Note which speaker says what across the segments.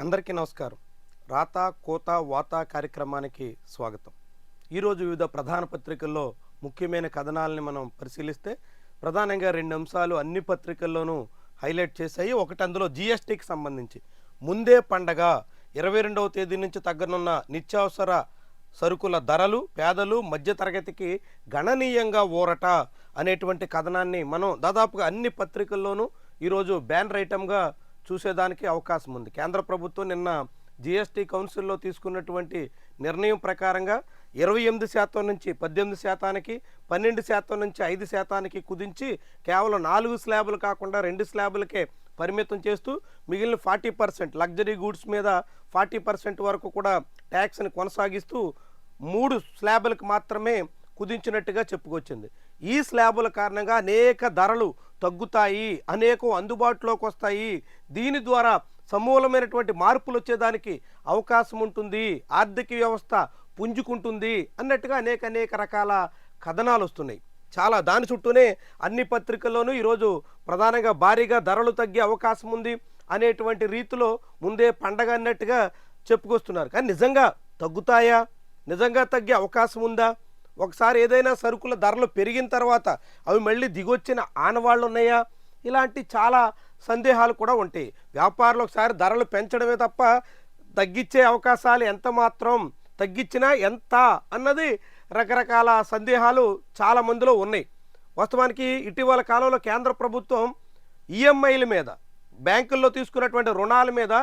Speaker 1: అందరికీ నమస్కారం. రాత కోత వాత కార్యక్రమానికి స్వాగతం. ఈరోజు వివిధ ప్రధాన పత్రికల్లో ముఖ్యమైన కథనాలని మనం పరిశీలిస్తే ప్రధానంగా రెండు అంశాలు అన్ని పత్రికల్లోనూ హైలైట్ చేశాయి. ఒకటి అందులో జిఎస్టీకి సంబంధించి ముందే పండగ 22వ తేదీ నుంచి తగ్గనున్న నిత్యావసర సరుకుల ధరలు పేదలు మధ్యతరగతికి గణనీయంగా ఊరట అనేటువంటి కథనాన్ని మనం దాదాపుగా అన్ని పత్రికల్లోనూ ఈరోజు బ్యానర్ ఐటమ్గా చూసేదానికి అవకాశం ఉంది. కేంద్ర ప్రభుత్వం నిన్న జిఎస్టీ కౌన్సిల్లో తీసుకున్నటువంటి నిర్ణయం ప్రకారంగా 28% నుంచి 18%, 12% నుంచి 5% కుదించి కేవలం 4 స్లాబులు కాకుండా 2 స్లాబులకే పరిమితం చేస్తూ మిగిలిన 40% లగ్జరీ గూడ్స్ మీద 40% వరకు కూడా ట్యాక్స్ని కొనసాగిస్తూ 3 స్లాబులకు మాత్రమే కుదించినట్టుగా చెప్పుకొచ్చింది. ఈ స్లాబుల కారణంగా అనేక ధరలు తగ్గుతాయి, అనేకం అందుబాటులోకి వస్తాయి. దీని ద్వారా సమూలమైనటువంటి మార్పులు వచ్చేదానికి అవకాశం ఉంటుంది, ఆర్థిక వ్యవస్థ పుంజుకుంటుంది అన్నట్టుగా అనేక రకాల కథనాలు వస్తున్నాయి. చాలా దాని చుట్టూనే అన్ని పత్రికల్లోనూ ఈరోజు ప్రధానంగా భారీగా ధరలు తగ్గే అవకాశం ఉంది అనేటువంటి రీతిలో ముందే పండగ అన్నట్టుగా చెప్పుకొస్తున్నారు. కానీ నిజంగా తగ్గుతాయా, నిజంగా తగ్గే అవకాశం ఉందా? ఒకసారి ఏదైనా సరుకుల ధరలు పెరిగిన తర్వాత అవి మళ్ళీ దిగొచ్చిన ఆనవాళ్ళు ఉన్నాయా? ఇలాంటి చాలా సందేహాలు కూడా ఉంటాయి. వ్యాపారులు ఒకసారి ధరలు పెంచడమే తప్ప తగ్గించే అవకాశాలు ఎంత మాత్రం, తగ్గించినా ఎంత అన్నది రకరకాల సందేహాలు చాలా మందిలో ఉన్నాయి. వాస్తవానికి ఇటీవల కాలంలో కేంద్ర ప్రభుత్వం ఈఎంఐల మీద బ్యాంకుల్లో తీసుకున్నటువంటి రుణాల మీద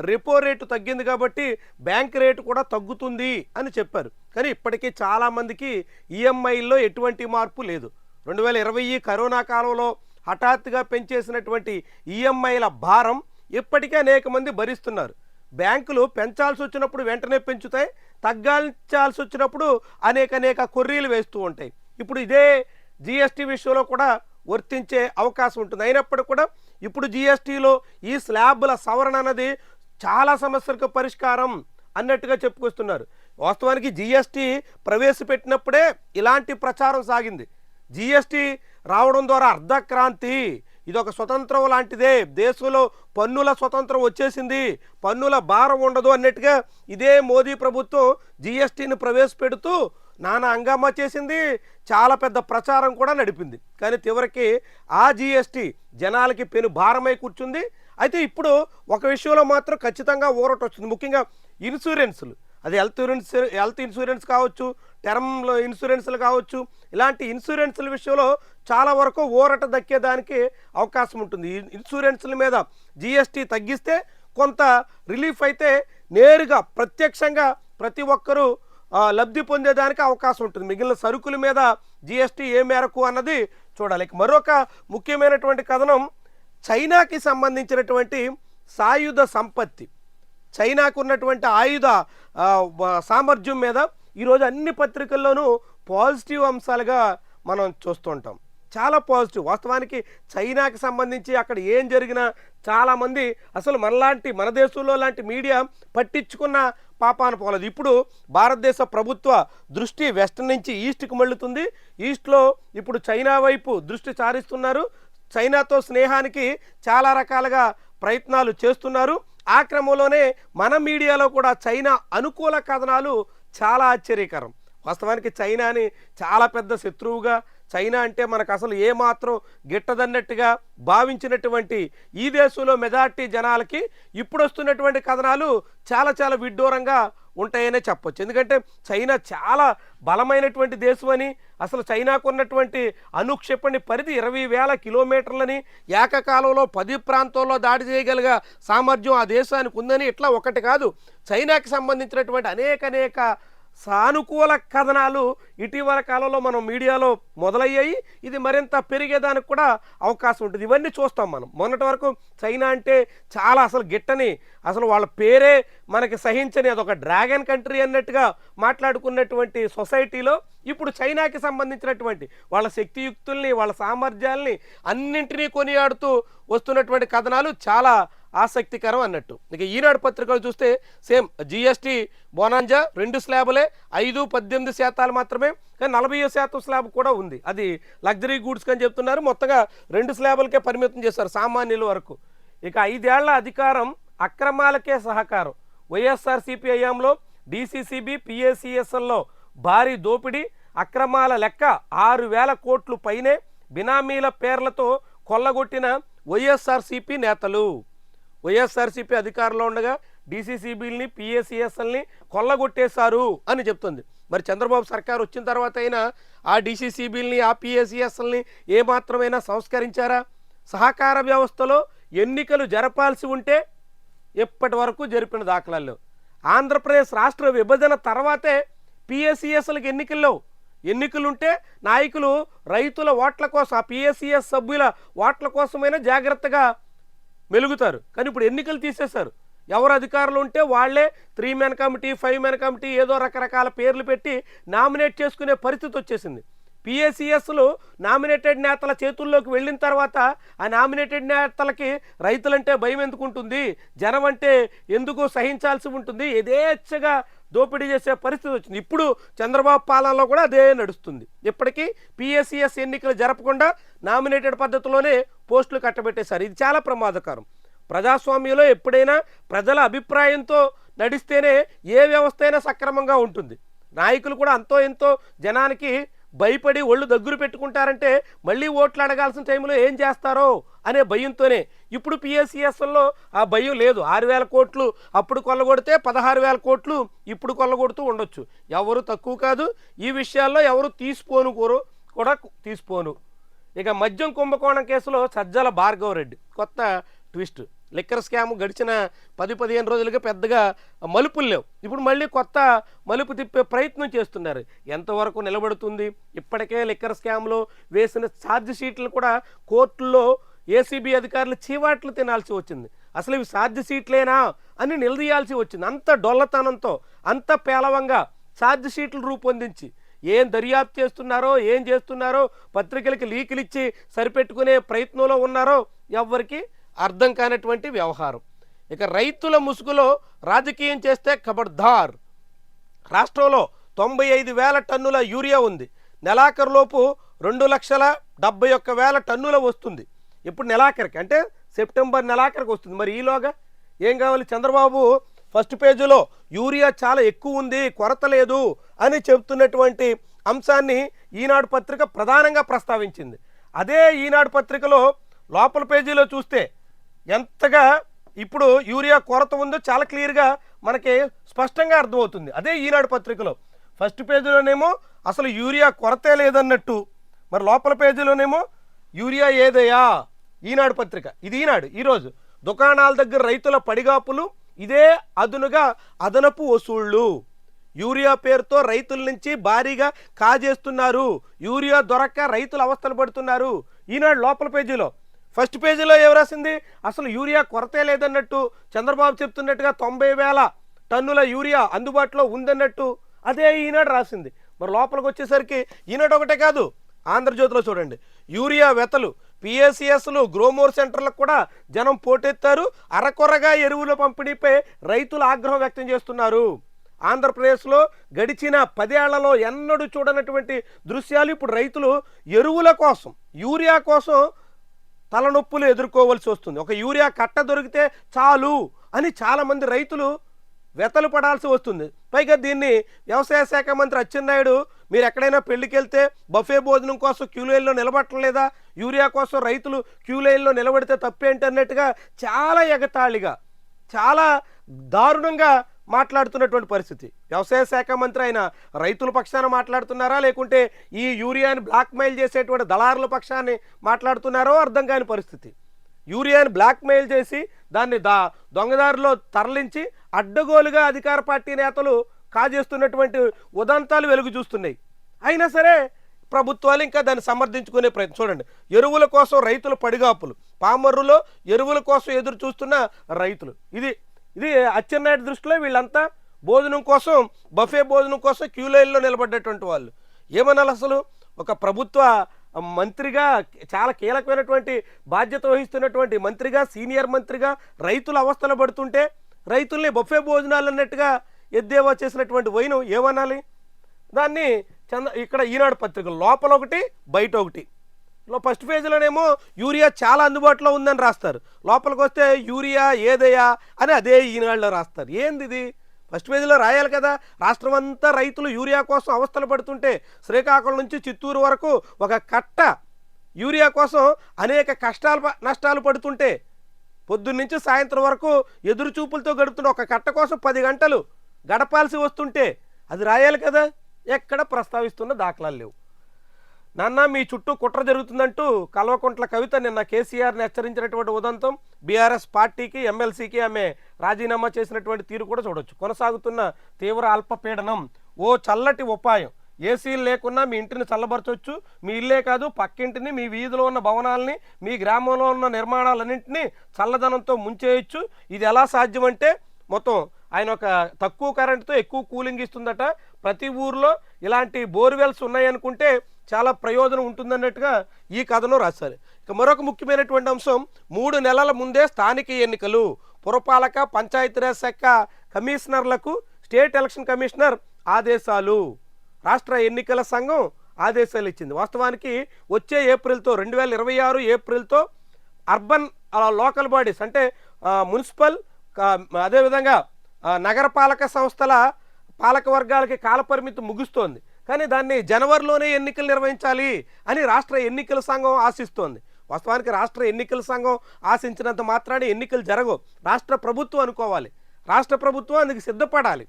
Speaker 1: రెపో రేటు తగ్గింది కాబట్టి బ్యాంక్ రేటు కూడా తగ్గుతుంది అని చెప్పారు. కానీ ఇప్పటికీ చాలామందికి ఈఎంఐల్లో ఎటువంటి మార్పు లేదు. 2020 కరోనా కాలంలో హఠాత్తుగా పెంచేసినటువంటి ఈఎంఐల భారం ఇప్పటికే అనేక మంది భరిస్తున్నారు. బ్యాంకులు పెంచాల్సి వచ్చినప్పుడు వెంటనే పెంచుతాయి, తగ్గించాల్సి వచ్చినప్పుడు అనేక కొర్రీలు వేస్తూ ఉంటాయి. ఇప్పుడు ఇదే జిఎస్టీ విషయంలో కూడా వర్తించే అవకాశం ఉంటుంది. అయినప్పటికీ కూడా ఇప్పుడు జిఎస్టీలో ఈ స్లాబుల సవరణ అన్నది చాలా సమస్యలకు పరిష్కారం అన్నట్టుగా చెప్పుకొస్తున్నారు. వాస్తవానికి జిఎస్టీ ప్రవేశపెట్టినప్పుడే ఇలాంటి ప్రచారం సాగింది. జిఎస్టీ రావడం ద్వారా అర్ధక్రాంతి, ఇదొక స్వతంత్రం లాంటిదే, దేశంలో పన్నుల స్వతంత్రం వచ్చేసింది, పన్నుల భారం ఉండదు అన్నట్టుగా ఇదే మోదీ ప్రభుత్వం జిఎస్టీని ప్రవేశపెడుతూ నానా హంగామా చేసింది, చాలా పెద్ద ప్రచారం కూడా నడిపింది. కానీ చివరికి ఆ జిఎస్టీ జనాలకి పెను భారమై కూర్చుంది. అయితే ఇప్పుడు ఒక విషయంలో మాత్రం ఖచ్చితంగా ఊరట వచ్చింది. ముఖ్యంగా ఇన్సూరెన్సులు, అది హెల్త్ ఇన్సూరెన్స్ కావచ్చు, టర్మ్ ఇన్సూరెన్సులు కావచ్చు, ఇలాంటి ఇన్సూరెన్సుల విషయంలో చాలా వరకు ఊరట దక్కేదానికి అవకాశం ఉంటుంది. ఇన్సూరెన్సుల మీద జిఎస్టీ తగ్గిస్తే కొంత రిలీఫ్ అయితే నేరుగా ప్రత్యక్షంగా ప్రతి ఒక్కరూ లబ్ధి పొందేదానికి అవకాశం ఉంటుంది. మిగిలిన సరుకుల మీద జిఎస్టీ ఏ మేరకు అన్నది చూడాలి. మరొక ముఖ్యమైనటువంటి కథనం చైనాకి సంబంధించినటువంటి సాయుధ సంపత్తి, చైనాకు ఉన్నటువంటి ఆయుధ సామర్థ్యం మీద ఈరోజు అన్ని పత్రికల్లోనూ పాజిటివ్ అంశాలుగా మనం చూస్తుంటాం. చాలా పాజిటివ్. వాస్తవానికి చైనాకి సంబంధించి అక్కడ ఏం జరిగినా చాలామంది అసలు మన దేశంలో లాంటి మీడియా పట్టించుకున్న పాపాన పోలేదు. ఇప్పుడు భారతదేశ ప్రభుత్వ దృష్టి వెస్ట్ నుంచి ఈస్ట్కి మళ్ళుతుంది. ఈస్ట్లో ఇప్పుడు చైనా వైపు దృష్టి సారిస్తున్నారు. చైనాతో స్నేహానికి చాలా రకాలుగా ప్రయత్నాలు చేస్తున్నారు. ఆ క్రమంలోనే మన మీడియాలో కూడా చైనా అనుకూల కథనాలు చాలా ఆశ్చర్యకరం. వాస్తవానికి చైనాని చాలా పెద్ద శత్రువుగా, చైనా అంటే మనకు అసలు ఏమాత్రం గిట్టదన్నట్టుగా భావించినటువంటి ఈ దేశంలో మెజార్టీ జనాలకి ఇప్పుడు వస్తున్నటువంటి కథనాలు చాలా విడ్డూరంగా ఉంటాయనే చెప్పొచ్చు. ఎందుకంటే చైనా చాలా బలమైనటువంటి దేశం అని, అసలు చైనాకు ఉన్నటువంటి అణుక్షిపణి పరిధి 20,000 కిలోమీటర్లని, ఏకకాలంలో 10 ప్రాంతాల్లో దాడి చేయగలిగే సామర్థ్యం ఆ దేశానికి ఉందని, ఇట్లా ఒకటి కాదు చైనాకి సంబంధించినటువంటి అనేక సానుకూల కథనాలు ఇటీవల కాలంలో మనం మీడియాలో మొదలయ్యాయి. ఇది మరింత పెరిగేదానికి కూడా అవకాశం ఉంటుంది. ఇవన్నీ చూస్తాం మనం. మొన్నటి వరకు చైనా అంటే చాలా అసలు గిట్టని, అసలు వాళ్ళ పేరే మనకి సహించని, అదొక డ్రాగన్ కంట్రీ అన్నట్టుగా మాట్లాడుకున్నటువంటి సొసైటీలో ఇప్పుడు చైనాకి సంబంధించినటువంటి వాళ్ళ శక్తియుక్తుల్ని, వాళ్ళ సామర్థ్యాల్ని అన్నింటినీ కొనియాడుతూ వస్తున్నటువంటి కథనాలు చాలా ఆసక్తికరం అన్నట్టు. ఇక ఈనాడు పత్రికలు చూస్తే సేమ్ జిఎస్టీ బోనాంజా 2 స్లాబులే, 5, 18% మాత్రమే. కానీ 40% స్లాబ్ కూడా ఉంది. అది లగ్జరీ గూడ్స్ అని చెప్తున్నారు. మొత్తంగా 2 స్లాబులకే పరిమితం చేశారు సామాన్యుల వరకు. ఇక 5 ఏళ్ల అధికారం అక్రమాలకే సహకారం. వైఎస్ఆర్సీపీ హయాంలో డీసీసీబీ పిఏసీఎస్ఎల్లో భారీ దోపిడీ, అక్రమాల లెక్క 6,000 కోట్లు పైనే బినామీల పేర్లతో కొల్లగొట్టిన వైఎస్ఆర్సీపీ నేతలు. వైఎస్ఆర్సీపీ అధికారంలో ఉండగా డీసీసీబీలని పిఏసీఎస్ఎల్ని కొల్లగొట్టేశారు అని చెప్తుంది. మరి చంద్రబాబు సర్కారు వచ్చిన తర్వాత అయినా ఆ డీసీసీబీలని ఆ పిఏసీఎస్ఎల్ని ఏమాత్రమైనా సంస్కరించారా? సహకార వ్యవస్థలో ఎన్నికలు జరపాల్సి ఉంటే ఇప్పటి వరకు జరిపిన దాఖలాలు. ఆంధ్రప్రదేశ్ రాష్ట్ర విభజన తర్వాతే పిఏసీఎస్ఎల్కి ఎన్నికలుంటే నాయకులు రైతుల ఓట్ల కోసం, ఆ పిఏసీఎస్ సభ్యుల ఓట్ల కోసమైనా జాగ్రత్తగా మెలుగుతారు. కానీ ఇప్పుడు ఎన్నికలు తీసేశారు. ఎవరు అధికారులు ఉంటే వాళ్లే 3 మెన్ కమిటీ 5 మెన్ కమిటీ ఏదో రకరకాల పేర్లు పెట్టి నామినేట్ చేసుకునే పరిస్థితి వచ్చేసింది. పిఏసీఎస్లు నామినేటెడ్ నేతల చేతుల్లోకి వెళ్ళిన తర్వాత ఆ నామినేటెడ్ నేతలకి రైతులంటే భయం ఎందుకుంటుంది, జనం అంటే ఎందుకు సహించాల్సి ఉంటుంది, యథేచ్ఛగా దోపిడీ చేసే పరిస్థితి వచ్చింది. ఇప్పుడు చంద్రబాబు పాలనలో కూడా అదే నడుస్తుంది. ఇప్పటికీ పిఏసీఎస్ ఎన్నికలు జరపకుండా నామినేటెడ్ పద్ధతిలోనే పోస్టులు కట్టబెట్టేశారు. ఇది చాలా ప్రమాదకరం. ప్రజాస్వామ్యంలో ఎప్పుడైనా ప్రజల అభిప్రాయంతో నడిస్తేనే ఏ వ్యవస్థ అయినా సక్రమంగా ఉంటుంది. నాయకులు కూడా అంతో ఎంతో జనానికి భయపడి ఒళ్ళు దగ్గర పెట్టుకుంటారంటే మళ్ళీ ఓట్లు అడగాల్సిన టైంలో ఏం చేస్తారో అనే భయంతోనే. ఇప్పుడు పిఎస్సిఎస్లో ఆ భయం లేదు. 6,000 కోట్లు అప్పుడు కొల్లగొడితే 16,000 కోట్లు ఇప్పుడు కొల్లగొడుతూ ఉండొచ్చు. ఎవరు తక్కువ కాదు. ఈ విషయాల్లో ఎవరు తీసిపోను కూడా తీసిపోను. ఇక మద్యం కుంభకోణం కేసులో సజ్జల భార్గవరెడ్డి కొత్త ట్విస్ట్. లిక్కర్ స్కామ్ గడిచిన 10-15 రోజులుగా పెద్దగా మలుపులు లేవు. ఇప్పుడు మళ్ళీ కొత్త మలుపు తిప్పే ప్రయత్నం చేస్తున్నారు. ఎంతవరకు నిలబడుతుంది? ఇప్పటికే లిక్కర్ స్కామ్లో వేసిన ఛార్జ్ షీట్లు కూడా కోర్టుల్లో ఏసీబీ అధికారులు చీవాట్లు తినాల్సి వచ్చింది. అసలు ఇవి ఛార్జ్ షీట్లేనా అని నిలదీయాల్సి వచ్చింది. అంత డొల్లతనంతో, అంత పేలవంగా ఛార్జ్ షీట్లు రూపొందించి ఏం దర్యాప్తు చేస్తున్నారో, ఏం చేస్తున్నారో, పత్రికలకి లీకులు ఇచ్చి సరిపెట్టుకునే ప్రయత్నంలో ఉన్నారో ఎవ్వరికి అర్థం కానటువంటి వ్యవహారం. ఇక రైతుల ముసుగులో రాజకీయం చేస్తే ఖబర్దార్. రాష్ట్రంలో 95,000 టన్నుల యూరియా ఉంది. నెలాఖరులోపు 2,71,000 టన్నుల వస్తుంది. ఇప్పుడు నెలాఖరికి అంటే సెప్టెంబర్ నెలాఖరికి వస్తుంది. మరి ఈలోగా ఏం కావాలి? చంద్రబాబు ఫస్ట్ పేజీలో యూరియా చాలా ఎక్కువ ఉంది, కొరత లేదు అని చెబుతున్నటువంటి అంశాన్ని ఈనాడు పత్రిక ప్రధానంగా ప్రస్తావించింది. అదే ఈనాడు పత్రికలో లోపల పేజీలో చూస్తే ఎంతగా ఇప్పుడు యూరియా కొరత ఉందో చాలా క్లియర్గా మనకి స్పష్టంగా అర్థమవుతుంది. అదే ఈనాడు పత్రికలో ఫస్ట్ పేజీలోనేమో అసలు యూరియా కొరతే లేదన్నట్టు, మరి లోపల పేజీలోనేమో యూరియా ఏదయ్యా. ఈనాడు పత్రిక ఇది. ఈనాడు ఈరోజు దుకాణాల దగ్గర రైతుల పడిగాపులు, ఇదే అదునుగా అదనపు వసూళ్లు. యూరియా పేరుతో రైతుల నుంచి భారీగా కాజేస్తున్నారు. యూరియా దొరక్క రైతులు అవస్థలు పడుతున్నారు. ఈనాడు లోపల పేజీలో. ఫస్ట్ పేజీలో ఏం రాసింది? అసలు యూరియా కొరతే లేదన్నట్టు, చంద్రబాబు చెప్తున్నట్టుగా 90,000 టన్నుల యూరియా అందుబాటులో ఉందన్నట్టు అదే ఈనాడు రాసింది. మరి లోపలికి వచ్చేసరికి ఈనాడు ఒకటే కాదు, ఆంధ్రజ్యోతిలో చూడండి, యూరియా వెతలు, పిఏసీఎస్లు, గ్రోమోర్ సెంటర్లకు కూడా జనం పోటెత్తారు. అరకొరగా ఎరువుల పంపిణీపై రైతులు ఆగ్రహం వ్యక్తం చేస్తున్నారు. ఆంధ్రప్రదేశ్లో గడిచిన 10 ఏళ్లలో ఎన్నడూ చూడనటువంటి దృశ్యాలు. ఇప్పుడు రైతులు ఎరువుల కోసం, యూరియా కోసం తలనొప్పులు ఎదుర్కోవాల్సి వస్తుంది. ఒక యూరియా కట్ట దొరికితే చాలు అని చాలామంది రైతులు వెతలు పడాల్సి వస్తుంది. పైగా దీన్ని వ్యవసాయ శాఖ మంత్రి అచ్చెన్నాయుడు, మీరు ఎక్కడైనా పెళ్లికి వెళ్తే బఫే భోజనం కోసం క్యూ లైన్లో నిలబడటం లేదా, యూరియా కోసం రైతులు క్యూ లైన్లో నిలబడితే తప్పేంటన్నట్టుగా చాలా ఎగతాళిగా, చాలా దారుణంగా మాట్లాడుతున్నటువంటి పరిస్థితి. వ్యవసాయ శాఖ మంత్రి అయిన రైతుల పక్షాన మాట్లాడుతున్నారా, లేకుంటే ఈ యూరియాని బ్లాక్మెయిల్ చేసేటువంటి దళారుల పక్షాన్ని మాట్లాడుతున్నారో అర్థం కాని పరిస్థితి. యూరియాని బ్లాక్మెయిల్ చేసి దాన్ని దొంగదారిలో తరలించి అడ్డగోలుగా అధికార పార్టీ నేతలు కాజేస్తున్నటువంటి ఉదంతాలు వెలుగు చూస్తున్నాయి. అయినా సరే ప్రభుత్వాలు ఇంకా దాన్ని సమర్థించుకునే ప్రయత్నం. చూడండి, ఎరువుల కోసం రైతుల పడిగాపులు, పామర్రులో ఎరువుల కోసం ఎదురు చూస్తున్న రైతులు. ఇది అచ్చెన్నాయుడు దృష్టిలో వీళ్ళంతా భోజనం కోసం, బఫే భోజనం కోసం క్యూ లైన్లో నిలబడ్డటువంటి వాళ్ళు. ఏమనాలి అసలు? ఒక ప్రభుత్వ మంత్రిగా, చాలా కీలకమైనటువంటి బాధ్యత వహిస్తున్నటువంటి మంత్రిగా, సీనియర్ మంత్రిగా రైతులు అవస్థలు పడుతుంటే రైతుల్ని బఫే భోజనాలు అన్నట్టుగా ఎద్దేవా చేసినటువంటి వైనం ఏమనాలి? దాన్ని ఇక్కడ ఈనాడు పత్రికలు లోపల ఒకటి బయట ఒకటి. ఫస్ట్ ఫేజ్లోనేమో యూరియా చాలా అందుబాటులో ఉందని రాస్తారు, లోపలికి వస్తే యూరియా ఏదయ్యా అని అదే ఈనాడులో రాస్తారు. ఏంది ఇది? ఫస్ట్ పేజీలో రాయాలి కదా. రాష్ట్రం అంతా రైతులు యూరియా కోసం అవస్థలు పడుతుంటే శ్రీకాకుళం నుంచి చిత్తూరు వరకు ఒక కట్ట యూరియా కోసం అనేక నష్టాలు పడుతుంటే పొద్దున్నుంచి సాయంత్రం వరకు ఎదురు చూపులతో గడుపుతుంటే ఒక కట్ట కోసం 10 గంటలు గడపాల్సి వస్తుంటే అది రాయాలి కదా. ఎక్కడ ప్రస్తావిస్తున్న దాఖలాలు లేవు. నాన్న మీ చుట్టూ కుట్ర జరుగుతుందంటూ కల్వకుంట్ల కవిత నిన్న కేసీఆర్ని హెచ్చరించినటువంటి ఉదంతం, బీఆర్ఎస్ పార్టీకి ఎమ్మెల్సీకి ఆమె రాజీనామా చేసినటువంటి తీరు కూడా చూడొచ్చు. కొనసాగుతున్న తీవ్ర అల్పపీడనం ఓ చల్లటి ఉపాయం. ఏసీలు లేకున్నా మీ ఇంటిని చల్లబరచవచ్చు. మీ ఇల్లే కాదు పక్కింటిని, మీ వీధిలో ఉన్న భవనాలని, మీ గ్రామంలో ఉన్న నిర్మాణాలన్నింటినీ చల్లదనంతో ముంచేయచ్చు. ఇది ఎలా సాధ్యమంటే మొత్తం ఆయన ఒక తక్కువ కరెంటుతో ఎక్కువ కూలింగ్ ఇస్తుందట. ప్రతి ఊర్లో ఇలాంటి బోర్వెల్స్ ఉన్నాయనుకుంటే చాలా ప్రయోజనం ఉంటుందన్నట్టుగా ఈ కథను రాశారు. ఇక మరొక ముఖ్యమైనటువంటి అంశం, 3 నెలల ముందే స్థానిక ఎన్నికలు. పురపాలక పంచాయతీరాజ్ శాఖ కమిషనర్లకు స్టేట్ ఎలక్షన్ కమిషనర్ ఆదేశాలు. రాష్ట్ర ఎన్నికల సంఘం ఆదేశాలు ఇచ్చింది. వాస్తవానికి వచ్చే ఏప్రిల్తో 2026 ఏప్రిల్తో అర్బన్ లోకల్ బాడీస్ అంటే మున్సిపల్ అదేవిధంగా నగరపాలక సంస్థల పాలక వర్గాలకి కాలపరిమితి ముగుస్తోంది. కానీ దాన్ని జనవరిలోనే ఎన్నికలు నిర్వహించాలి అని రాష్ట్ర ఎన్నికల సంఘం ఆశిస్తోంది. వాస్తవానికి రాష్ట్ర ఎన్నికల సంఘం ఆశించినంత మాత్రాన్ని ఎన్నికలు జరగవు. రాష్ట్ర ప్రభుత్వం అనుకోవాలి, రాష్ట్ర ప్రభుత్వం అందుకు సిద్ధపడాలి.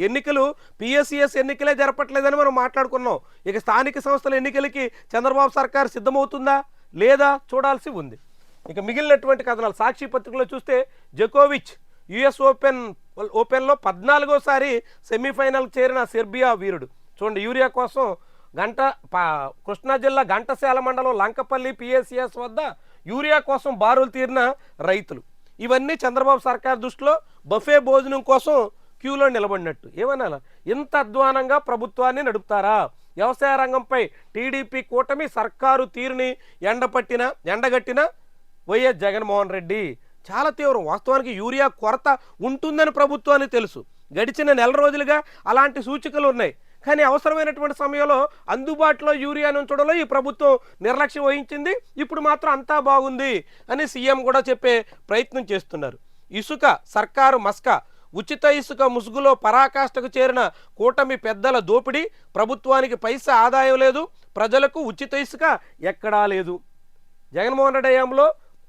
Speaker 1: ఎన్నికలు పిఎస్సిఎస్ ఎన్నికలే జరపట్లేదని మనం మాట్లాడుకున్నాం. ఇక స్థానిక సంస్థల ఎన్నికలకి చంద్రబాబు సర్కార్ సిద్ధమవుతుందా లేదా చూడాల్సి ఉంది. ఇక మిగిలినటువంటి కథనాలు సాక్షి పత్రికలో చూస్తే, జకోవిచ్ యుఎస్ ఓపెన్లో 14వసారి సెమీఫైనల్ చేరిన సెర్బియా వీరుడు. చూడండి, యూరియా కోసం కృష్ణా జిల్లా ఘంటసాల మండలం లంకపల్లి పిఎస్సిఎస్ వద్ద యూరియా కోసం బారులు తీరిన రైతులు. ఇవన్నీ చంద్రబాబు సర్కార్ దృష్టిలో బఫే భోజనం కోసం క్యూలో నిలబడినట్టు. ఏమనాలా? ఇంత అధ్వానంగా ప్రభుత్వాన్ని నడుపుతారా? వ్యవసాయ రంగంపై టీడీపీ కూటమి సర్కారు తీరుని ఎండగట్టిన వైఎస్ జగన్మోహన్ రెడ్డి చాలా తీవ్రం. వాస్తవానికి యూరియా కొరత ఉంటుందని ప్రభుత్వానికి తెలుసు. గడిచిన నెల రోజులుగా అలాంటి సూచికలు ఉన్నాయి. కానీ అవసరమైనటువంటి సమయంలో అందుబాటులో యూరియాను ఉంచడంలో ఈ ప్రభుత్వం నిర్లక్ష్యం వహించింది. ఇప్పుడు మాత్రం అంతా బాగుంది అని సీఎం కూడా చెప్పే ప్రయత్నం చేస్తున్నారు. ఇసుక సర్కారు మస్కా. ఉచిత ఇసుక ముసుగులో పరాకాష్ఠకు చేరిన కూటమి పెద్దల దోపిడీ. ప్రభుత్వానికి పైసా ఆదాయం లేదు, ప్రజలకు ఉచిత ఇసుక ఎక్కడా లేదు. జగన్మోహన్ రెడ్డి హయాంలో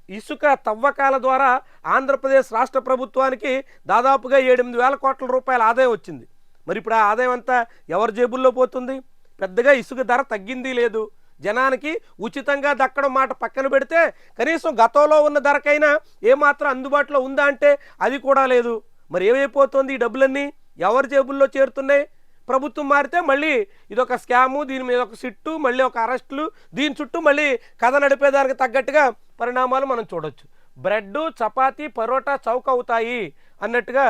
Speaker 1: ఇసుక తవ్వకాల ద్వారా ఆంధ్రప్రదేశ్ రాష్ట్ర ప్రభుత్వానికి దాదాపుగా 8,000 కోట్ల రూపాయల ఆదాయం వచ్చింది. మరి ఇప్పుడు ఆ ఆదాయం అంతా ఎవరి జేబుల్లో పోతుంది? పెద్దగా ఇసుక ధర తగ్గింది లేదు. జనానికి ఉచితంగా దక్కడం మాట పక్కన పెడితే కనీసం గతంలో ఉన్న ధరకైనా ఏమాత్రం అందుబాటులో ఉందా అంటే అది కూడా లేదు. మరి ఏమైపోతుంది? ఈ డబ్బులన్నీ ఎవరి జేబుల్లో చేరుతున్నాయి? ప్రభుత్వం మారితే మళ్ళీ ఇదొక స్కాము, దీని మీద ఒక సిట్టు, మళ్ళీ ఒక అరెస్టులు, దీని చుట్టూ మళ్ళీ కథ నడిపేదానికి తగ్గట్టుగా పరిణామాలు మనం చూడొచ్చు. బ్రెడ్ చపాతీ పరోటా చౌక అవుతాయి అన్నట్టుగా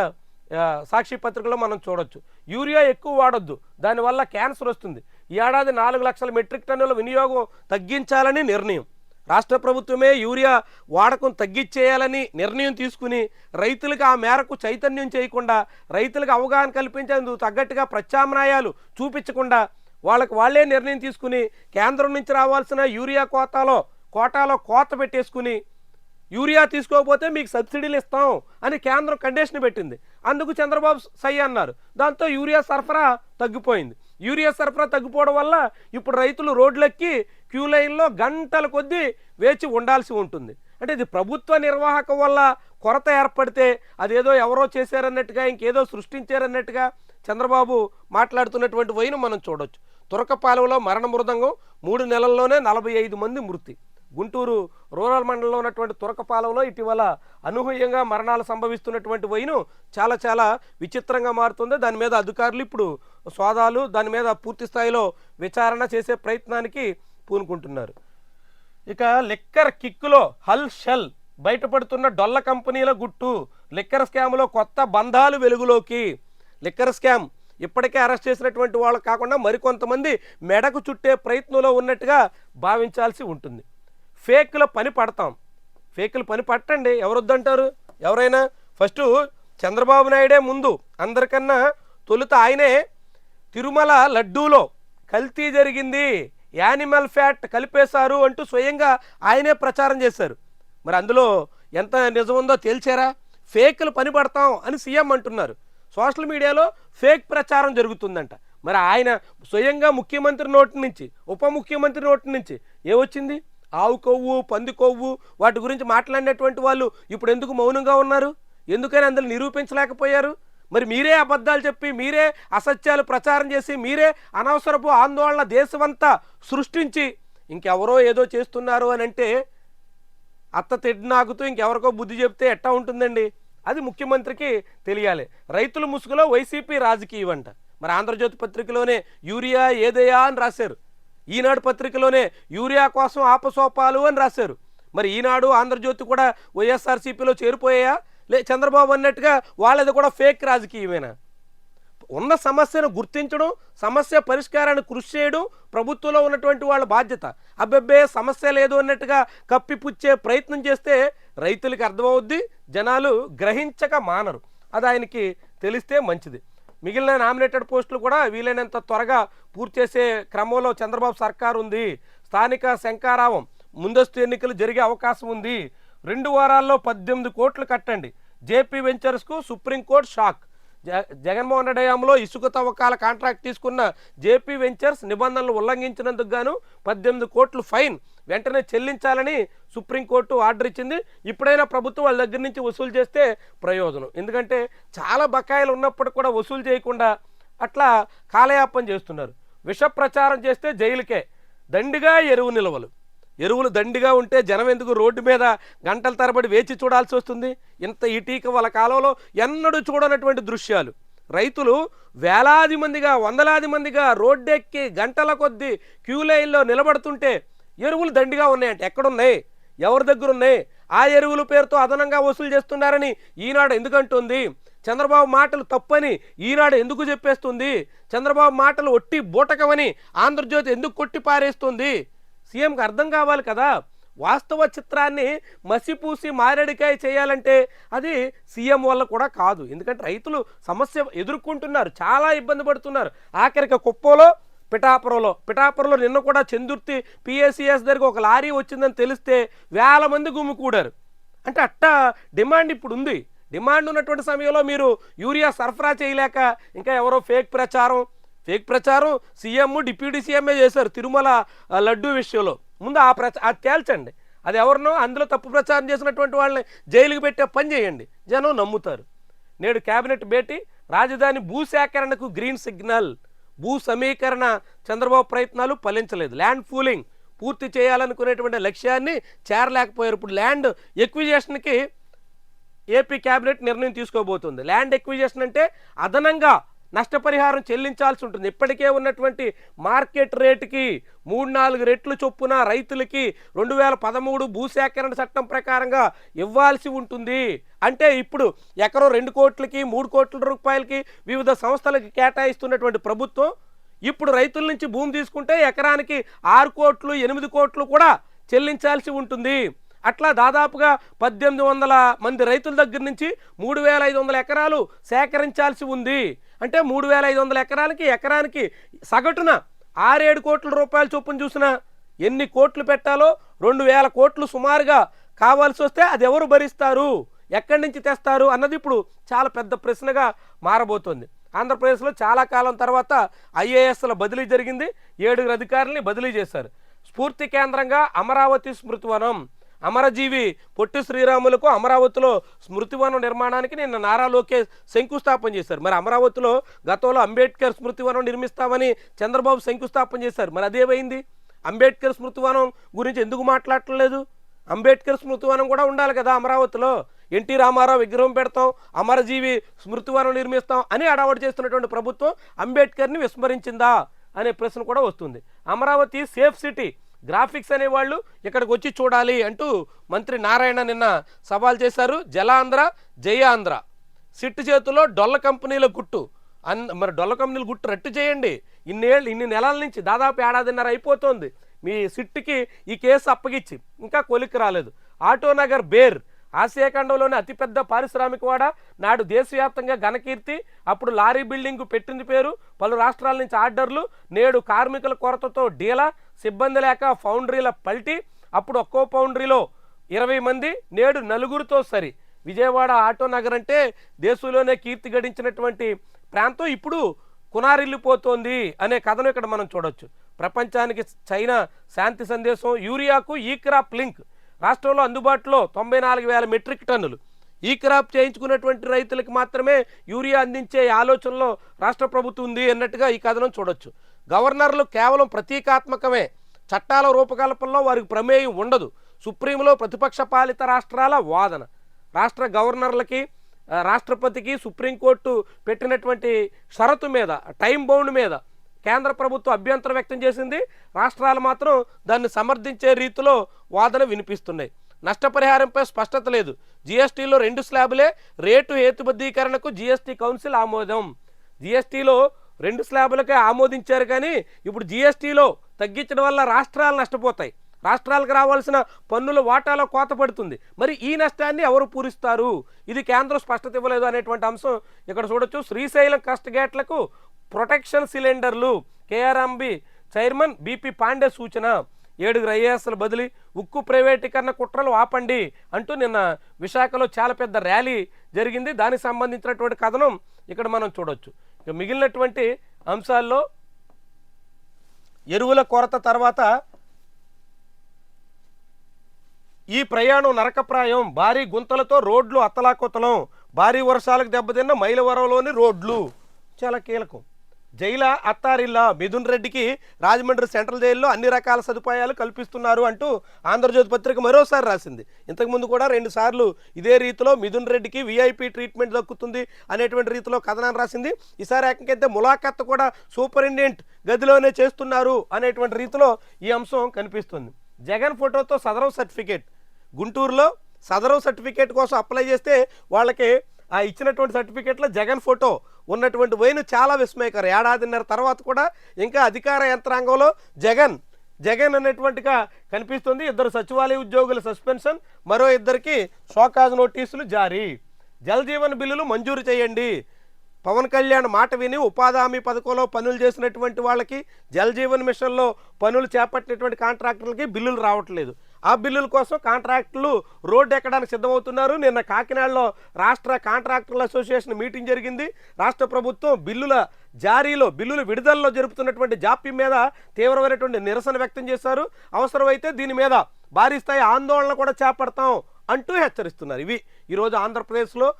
Speaker 1: సాక్షి పత్రికలో మనం చూడొచ్చు. యూరియా ఎక్కువ వాడొద్దు, దానివల్ల క్యాన్సర్ వస్తుంది. ఈ ఏడాది 4 లక్షల మెట్రిక్ టన్నుల వినియోగం తగ్గించాలని నిర్ణయం. రాష్ట్ర ప్రభుత్వమే యూరియా వాడకం తగ్గించేయాలని నిర్ణయం తీసుకుని రైతులకు ఆ మేరకు చైతన్యం చేయకుండా, రైతులకు అవగాహన కల్పించేందుకు తగ్గట్టుగా ప్రత్యామ్నాయాలు చూపించకుండా వాళ్ళే నిర్ణయం తీసుకుని కేంద్రం నుంచి రావాల్సిన యూరియా కోటాలో కోత పెట్టేసుకుని యూరియా తీసుకోకపోతే మీకు సబ్సిడీలు ఇస్తాం అని కేంద్రం కండిషన్ పెట్టింది. అందుకు చంద్రబాబు సై అన్నారు. దాంతో యూరియా సరఫరా తగ్గిపోయింది. యూరియా సరఫరా తగ్గిపోవడం వల్ల ఇప్పుడు రైతులు రోడ్లెక్కి క్యూ లైన్లో గంటల కొద్దీ వేచి ఉండాల్సి ఉంటుంది. అంటే ఇది ప్రభుత్వ నిర్వాహకం వల్ల కొరత ఏర్పడితే అదేదో ఎవరో చేశారన్నట్టుగా, ఇంకేదో సృష్టించారన్నట్టుగా చంద్రబాబు మాట్లాడుతున్నటువంటి వైను మనం చూడొచ్చు. తురకపాలెంలో మరణ మృదంగం, 3 నెలల్లోనే 45 మంది మృతి. గుంటూరు రూరల్ మండలంలో ఉన్నటువంటి తురకపాలెంలో ఇటీవల అనూహ్యంగా మరణాలు సంభవిస్తున్నటువంటి వైను చాలా విచిత్రంగా మారుతుంది. దాని మీద అధికారులు ఇప్పుడు సోదాలు, దాని మీద పూర్తి స్థాయిలో విచారణ చేసే ప్రయత్నానికి పూనుకుంటున్నారు. ఇక లిక్కర్ కిక్కులో హల్ షెల్ బయటపడుతున్న డొల్ల కంపెనీల గుట్టు. లిక్కర్ స్కామ్లో కొత్త బంధాలు వెలుగులోకి. లిక్కర్ స్కామ్ ఇప్పటికే అరెస్ట్ చేసినటువంటి వాళ్ళు కాకుండా మరికొంతమంది మెడకు చుట్టే ప్రయత్నంలో ఉన్నట్టుగా భావించాల్సి ఉంటుంది. ఫేక్ల పని పట్టండి, ఎవరొద్దంటారు? ఎవరైనా ఫస్ట్ చంద్రబాబు నాయుడే ముందు, అందరికన్నా తొలుత ఆయనే తిరుమల లడ్డూలో కల్తీ జరిగింది, యానిమల్ ఫ్యాట్ కలిపేశారు అంటూ స్వయంగా ఆయనే ప్రచారం చేశారు. మరి అందులో ఎంత నిజం ఉందో తేల్చారా? ఫేక్లు పని పడతాం అని సీఎం అంటున్నారు. సోషల్ మీడియాలో ఫేక్ ప్రచారం జరుగుతుందంట. మరి ఆయన స్వయంగా ముఖ్యమంత్రి నోటి నుంచి, ఉప ముఖ్యమంత్రి నోటి నుంచి ఏమొచ్చింది? ఆవు కొవ్వు, పంది కొవ్వు, వాటి గురించి మాట్లాడినటువంటి వాళ్ళు ఇప్పుడు ఎందుకు మౌనంగా ఉన్నారు? ఎందుకని అందులో నిరూపించలేకపోయారు? మరి మీరే అబద్ధాలు చెప్పి, మీరే అసత్యాలు ప్రచారం చేసి, మీరే అనవసరపు ఆందోళన దేశమంతా సృష్టించి ఇంకెవరో ఏదో చేస్తున్నారు అని అంటే అత్త తెడ్నాకుతూ ఇంకెవరికో బుద్ధి చెప్తే ఎట్టా ఉంటుందండి? అది ముఖ్యమంత్రికి తెలియాలి. రైతుల ముసుగులో వైసీపీ రాజకీయం అంట. మరి ఆంధ్రజ్యోతి పత్రికలోనే యూరియా ఏదయా అని రాశారు. ఈనాడు పత్రికలోనే యూరియా కోసం ఆపసోపాలు అని రాశారు. మరి ఈనాడు, ఆంధ్రజ్యోతి కూడా వైఎస్ఆర్సీపీలో చేరిపోయాయా? చంద్రబాబు అన్నట్టుగా వాళ్ళది కూడా ఫేక్ రాజకీయమేనా? ఉన్న సమస్యను గుర్తించడం, సమస్య పరిష్కారాన్ని కృషి చేయడం ప్రభుత్వంలో ఉన్నటువంటి వాళ్ళ బాధ్యత. అబ్బెబ్బే సమస్య లేదు అన్నట్టుగా కప్పిపుచ్చే ప్రయత్నం చేస్తే రైతులకి అర్థమవుద్ది, జనాలు గ్రహించక మానరు. అది ఆయనకి తెలిస్తే మంచిది. మిగిలిన నామినేటెడ్ పోస్టులు కూడా వీలైనంత త్వరగా పూర్తి చేసే క్రమంలో చంద్రబాబు సర్కారు ఉంది. స్థానిక శంకారావం, ముందస్తు ఎన్నికలు జరిగే అవకాశం ఉంది. 2 వారాల్లో 18 కోట్లు కట్టండి. జేపీ వెంచర్స్కు సుప్రీంకోర్టు షాక్. జగన్మోహన్ రెడ్డి హయాంలో ఇసుక తవ్వకాల కాంట్రాక్ట్ తీసుకున్న జేపీ వెంచర్స్ నిబంధనలు ఉల్లంఘించినందుకు గాను 18 కోట్లు ఫైన్ వెంటనే చెల్లించాలని సుప్రీంకోర్టు ఆర్డర్ ఇచ్చింది. ఇప్పుడైనా ప్రభుత్వం వాళ్ళ దగ్గర నుంచి వసూలు చేస్తే ప్రయోజనం. ఎందుకంటే చాలా బకాయిలు ఉన్నప్పుడు కూడా వసూలు చేయకుండా అట్లా కాలయాపన చేస్తున్నారు. విష ప్రచారం చేస్తే జైలుకే. దండిగా ఎరువులు దండిగా ఉంటే జనం ఎందుకు రోడ్డు మీద గంటల తరబడి వేచి చూడాల్సి వస్తుంది? ఇంత ఇటీవల కాలంలో ఎన్నడూ చూడనటువంటి దృశ్యాలు. రైతులు వేలాది మందిగా, వందలాది మందిగా రోడ్డెక్కి గంటల కొద్దీ క్యూ లైన్లో నిలబడుతుంటే ఎరువులు దండిగా ఉన్నాయంటే ఎక్కడున్నాయి? ఎవరి దగ్గర ఉన్నాయి? ఆ ఎరువుల పేరుతో అదనంగా వసూలు చేస్తున్నారని ఈనాడు ఎందుకంటుంది? చంద్రబాబు మాటలు తప్పని ఈనాడు ఎందుకు చెప్పేస్తుంది? చంద్రబాబు మాటలు ఒట్టి బూటకమని ఆంధ్రజ్యోతి ఎందుకు కొట్టి పారేస్తుంది? సీఎంకి అర్థం కావాలి కదా. వాస్తవ చిత్రాన్ని మసిపూసి మారేడికాయ చేయాలంటే అది సీఎం వల్ల కూడా కాదు. ఎందుకంటే రైతులు సమస్య ఎదుర్కొంటున్నారు, చాలా ఇబ్బంది పడుతున్నారు. ఆఖరికి కుప్పంలో, పిఠాపురంలో నిన్న కూడా చందుర్తి పిఏసిఎస్ దగ్గర ఒక లారీ వచ్చిందని తెలిస్తే వేల మంది గుమికూడారు. అంటే అట్టా డిమాండ్ ఇప్పుడు ఉంది. డిమాండ్ ఉన్నటువంటి సమయంలో మీరు యూరియా సరఫరా చేయలేక ఇంకా ఎవరో ఫేక్ ప్రచారం సీఎం, డిప్యూటీ సీఎంఏ చేశారు తిరుమల లడ్డూ విషయంలో. ముందు అది తేల్చండి. అది ఎవరినో అందులో తప్పు ప్రచారం చేసినటువంటి వాళ్ళని జైలుకి పెట్టే పని చేయండి, జనం నమ్ముతారు. నేడు కేబినెట్ భేటీ, రాజధాని భూసేకరణకు గ్రీన్ సిగ్నల్. భూ సమీకరణ చంద్రబాబు ప్రయత్నాలు ఫలించలేదు. ల్యాండ్ పూలింగ్ పూర్తి చేయాలనుకునేటువంటి లక్ష్యాన్ని చేరలేకపోయారు. ఇప్పుడు ల్యాండ్ ఎక్విజేషన్కి ఏపీ కేబినెట్ నిర్ణయం తీసుకోబోతుంది. ల్యాండ్ ఎక్విజేషన్ అంటే అదనంగా నష్టపరిహారం చెల్లించాల్సి ఉంటుంది. ఇప్పటికే ఉన్నటువంటి మార్కెట్ రేటుకి 3-4 రెట్లు చొప్పున రైతులకి 2013 భూసేకరణ చట్టం ప్రకారంగా ఇవ్వాల్సి ఉంటుంది. అంటే ఇప్పుడు ఎకరో 2 కోట్లకి 3 కోట్ల రూపాయలకి వివిధ సంస్థలకి కేటాయిస్తున్నటువంటి ప్రభుత్వం ఇప్పుడు రైతుల నుంచి భూమి తీసుకుంటే ఎకరానికి 6 కోట్లు 8 కోట్లు కూడా చెల్లించాల్సి ఉంటుంది. అట్లా దాదాపుగా 1800 మంది రైతుల దగ్గర నుంచి 3500 ఎకరాలు సేకరించాల్సి ఉంది. అంటే 3500 ఎకరాలకి ఎకరానికి సగటున 6-7 కోట్ల రూపాయల చొప్పున చూసినా ఎన్ని కోట్లు పెట్టాలో 2000 కోట్లు సుమారుగా కావాల్సి వస్తే అది ఎవరు భరిస్తారు, ఎక్కడి నుంచి తెస్తారు అన్నది ఇప్పుడు చాలా పెద్ద ప్రశ్నగా మారబోతోంది. ఆంధ్రప్రదేశ్లో చాలా కాలం తర్వాత ఐఏఎస్ల బదిలీ జరిగింది. 7 అధికారుల్ని బదిలీ చేశారు. స్ఫూర్తి కేంద్రంగా అమరావతి స్మృతివనం. అమరజీవి పొట్టి శ్రీరాములకు అమరావతిలో స్మృతివనం నిర్మాణానికి నిన్న నారా లోకేష్ శంకుస్థాపన చేశారు. మరి అమరావతిలో గతంలో అంబేద్కర్ స్మృతివనం నిర్మిస్తామని చంద్రబాబు శంకుస్థాపన చేశారు. మరి అదేమైంది? అంబేద్కర్ స్మృతివనం గురించి ఎందుకు మాట్లాడట్లేదు? అంబేద్కర్ స్మృతివనం కూడా ఉండాలి కదా అమరావతిలో. ఎన్టీ రామారావు విగ్రహం పెడతాం, అమరజీవి స్మృతివనం నిర్మిస్తాం అని అడావడి చేస్తున్నటువంటి ప్రభుత్వం అంబేద్కర్ని విస్మరించిందా అనే ప్రశ్న కూడా వస్తుంది. అమరావతి సేఫ్ సిటీ, గ్రాఫిక్స్ అనేవాళ్ళు ఇక్కడికి వచ్చి చూడాలి అంటూ మంత్రి నారాయణ నిన్న సవాల్ చేశారు. జలాంధ్ర, జయాంధ్ర సిట్ చేతిలో డొల్ల కంపెనీల గుట్టు. మరి డొల్ల కంపెనీల గుట్టు రట్టు చేయండి. ఇన్ని నెలల నుంచి దాదాపు 1.5 అయిపోతుంది మీ సిట్కి ఈ కేసు అప్పగిచ్చి, ఇంకా కొలిక్కి రాలేదు. ఆటోనగర్ బేర్ ఆసియా ఖండంలోని అతిపెద్ద పారిశ్రామికవాడ, నాడు దేశవ్యాప్తంగా ఘనకీర్తి. అప్పుడు లారీ బిల్డింగ్ పెట్టింది పేరు, పలు రాష్ట్రాల నుంచి ఆర్డర్లు. నేడు కార్మికుల కొరతతో డీలా. సిబ్బంది లేక ఫౌండరీల పల్టీ, అప్పుడు ఒక్కో ఫౌండరీలో 20 మంది, నేడు 4గురితో సరి. విజయవాడ ఆటో నగర్ అంటే దేశంలోనే కీర్తి గడించినటువంటి ప్రాంతం ఇప్పుడు కునారిల్లిపోతోంది అనే కథను ఇక్కడ మనం చూడొచ్చు. ప్రపంచానికి చైనా శాంతి సందేశం, యూరియాకు ఈ క్రాప్ లింక్. రాష్ట్రంలో అందుబాటులో 94,000 మెట్రిక్ టన్నులు. ఈ క్రాప్ చేయించుకున్నటువంటి రైతులకు మాత్రమే యూరియా అందించే ఆలోచనలో రాష్ట్ర ప్రభుత్వం ఉంది అన్నట్టుగా ఈ కథనం చూడొచ్చు. గవర్నర్లు కేవలం ప్రతీకాత్మకమే, చట్టాల రూపకల్పనలో వారికి ప్రమేయం ఉండదు. సుప్రీంలో ప్రతిపక్ష పాలిత రాష్ట్రాల వాదన. రాష్ట్ర గవర్నర్లకి, రాష్ట్రపతికి సుప్రీంకోర్టు పెట్టినటువంటి షరతు మీద, టైం బౌండ్ మీద కేంద్ర ప్రభుత్వం అభ్యంతరం వ్యక్తం చేసింది. రాష్ట్రాలు మాత్రం దాన్ని సమర్థించే రీతిలో వాదన వినిపిస్తున్నాయి. నష్టపరిహారంపై స్పష్టత లేదు. జీఎస్టీలో 2 స్లాబులే, రేటు హేతుబద్ధీకరణకు జీఎస్టీ కౌన్సిల్ ఆమోదం. జీఎస్టీలో 2 స్లాబులకే ఆమోదించారు, కానీ ఇప్పుడు జీఎస్టీలో తగ్గించడం వల్ల రాష్ట్రాలు నష్టపోతాయి. రాష్ట్రాలకు రావాల్సిన పన్నుల వాటాలో కోత పడుతుంది. మరి ఈ నష్టాన్ని ఎవరు పూరిస్తారు? ఇది కేంద్రం స్పష్టత ఇవ్వలేదు అనేటువంటి అంశం ఇక్కడ చూడొచ్చు. శ్రీశైలం కస్టగేట్లకు ప్రొటెక్షన్ సిలిండర్లు. కేఆర్ఎంబి చైర్మన్ బీపీ పాండే సూచన. 7 ఐఏఎస్ల బదిలీ, ఉక్కు ప్రైవేటీకరణ కుట్రలు ఆపండి అంటూ నిన్న విశాఖలో చాలా పెద్ద ర్యాలీ జరిగింది. దానికి సంబంధించినటువంటి కథనం ఇక్కడ మనం చూడొచ్చు. ఇక మిగిలినటువంటి అంశాల్లో ఎరువుల కొరత తర్వాత ఈ ప్రయాణం నరకప్రాయం, భారీ గుంతలతో రోడ్లు అత్తలాకుతలం. భారీ వర్షాలకు దెబ్బతిన్న మైలవరంలోని రోడ్లు చాలా కీలకం. జైల అత్తారిల్లా, మిథున్ రెడ్డికి రాజమండ్రి సెంట్రల్ జైల్లో అన్ని రకాల సదుపాయాలు కల్పిస్తున్నారు అంటూ ఆంధ్రజ్యోతి పత్రిక మరోసారి రాసింది. ఇంతకుముందు కూడా 2 సార్లు ఇదే రీతిలో మిథున్ రెడ్డికి విఐపి ట్రీట్మెంట్ దక్కుతుంది అనేటువంటి రీతిలో కథనాన్ని రాసింది. ఈసారి ఏకంకైతే ములాఖత్ కూడా సూపరింటెండెంట్ గదిలోనే చేస్తున్నారు అనేటువంటి రీతిలో ఈ అంశం కనిపిస్తుంది. జగన్ ఫోటోతో సదరం సర్టిఫికేట్. గుంటూరులో సదరం సర్టిఫికేట్ కోసం అప్లై చేస్తే వాళ్ళకి ఆ ఇచ్చినటువంటి సర్టిఫికేట్లో జగన్ ఫోటో ఉన్నటువంటి వైను చాలా విస్మయకరం. 1.5 ఏడాదిన్నర తర్వాత కూడా ఇంకా అధికార యంత్రాంగంలో జగన్ అనేటువంటిగా కనిపిస్తుంది. 2 సచివాలయ ఉద్యోగుల సస్పెన్షన్, మరో 2కి షోకాజ్ నోటీసులు జారీ. జల్ జీవన్ బిల్లులు మంజూరు చేయండి. పవన్ కళ్యాణ్ మాట విని ఉపాధి హామీ పథకంలో పనులు చేసినటువంటి వాళ్ళకి, జల్ జీవన్ మిషన్లో పనులు చేపట్టినటువంటి కాంట్రాక్టర్లకి బిల్లులు రావట్లేదు. ఆ బిల్లుల కోసం కాంట్రాక్టులు రోడ్డు ఎక్కడానికి సిద్ధమవుతున్నారు. నిన్న కాకినాడలో రాష్ట్ర కాంట్రాక్టర్ల అసోసియేషన్ మీటింగ్ జరిగింది. రాష్ట్ర ప్రభుత్వం బిల్లుల విడుదలలో జరుపుతున్నటువంటి జాప్యం మీద తీవ్రమైనటువంటి నిరసన వ్యక్తం చేశారు. అవసరమైతే దీని మీద భారీ స్థాయి ఆందోళన కూడా చేపడతాం అంటూ హెచ్చరిస్తున్నారు. ఇవి ఈరోజు ఆంధ్రప్రదేశ్లో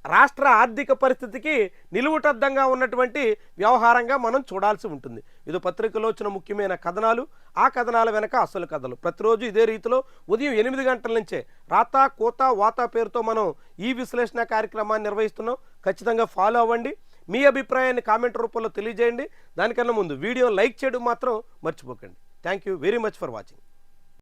Speaker 1: రాష్ట్ర ఆర్థిక పరిస్థితికి నిలువుటద్దంగా ఉన్నటువంటి వ్యవహారంగా మనం చూడాల్సి ఉంటుంది. ఇది పత్రికలో వచ్చిన ముఖ్యమైన కథనాలు, ఆ కథనాల వెనక అసలు కథలు. ప్రతిరోజు ఇదే రీతిలో ఉదయం 8 గంటల నుంచే రాతా కోతా వాతా పేరుతో మనం ఈ విశ్లేషణ కార్యక్రమాన్ని నిర్వహిస్తున్నాం. ఖచ్చితంగా ఫాలో అవ్వండి. మీ అభిప్రాయాన్ని కామెంట్ రూపంలో తెలియజేయండి. దానికన్నా ముందు వీడియో లైక్ చేయడం మాత్రం మర్చిపోకండి. Thank you very much for watching.